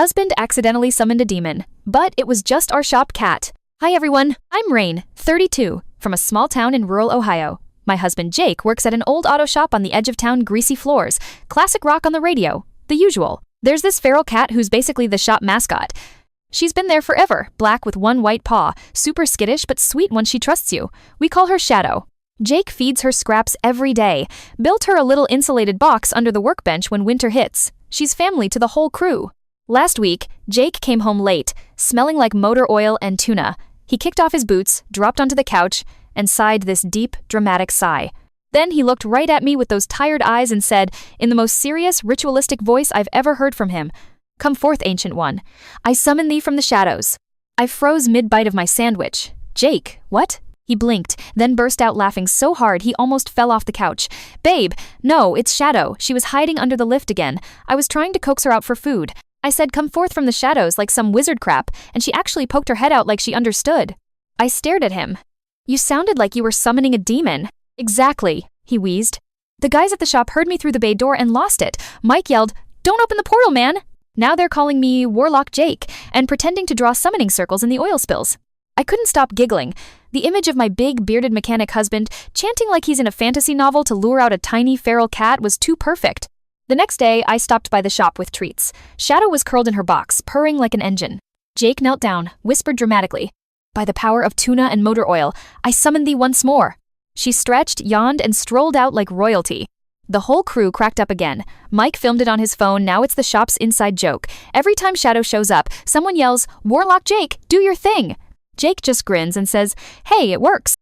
Husband accidentally summoned a demon, but it was just our shop cat. Hi everyone, I'm Rain, 32, from a small town in rural Ohio. My husband Jake works at an old auto shop on the edge of town, greasy floors, classic rock on the radio, the usual. There's this feral cat who's basically the shop mascot. She's been there forever, black with one white paw, super skittish but sweet once she trusts you. We call her Shadow. Jake feeds her scraps every day, built her a little insulated box under the workbench when winter hits. She's family to the whole crew. Last week, Jake came home late, smelling like motor oil and tuna. He kicked off his boots, dropped onto the couch, and sighed this deep, dramatic sigh. Then he looked right at me with those tired eyes and said, in the most serious, ritualistic voice I've ever heard from him, "Come forth, Ancient One. I summon thee from the shadows." I froze mid-bite of my sandwich. Jake, what? He blinked, then burst out laughing so hard he almost fell off the couch. Babe, no, it's Shadow. She was hiding under the lift again. I was trying to coax her out for food. I said come forth from the shadows like some wizard crap, and she actually poked her head out like she understood. I stared at him. You sounded like you were summoning a demon. Exactly, he wheezed. The guys at the shop heard me through the bay door and lost it. Mike yelled, "Don't open the portal, man!" Now they're calling me Warlock Jake and pretending to draw summoning circles in the oil spills. I couldn't stop giggling. The image of my big, bearded mechanic husband chanting like he's in a fantasy novel to lure out a tiny, feral cat was too perfect. The next day, I stopped by the shop with treats. Shadow was curled in her box, purring like an engine. Jake knelt down, whispered dramatically, "By the power of tuna and motor oil, I summon thee once more." She stretched, yawned, and strolled out like royalty. The whole crew cracked up again. Mike filmed it on his phone, now it's the shop's inside joke. Every time Shadow shows up, someone yells, "Warlock Jake, do your thing!" Jake just grins and says, "Hey, it works."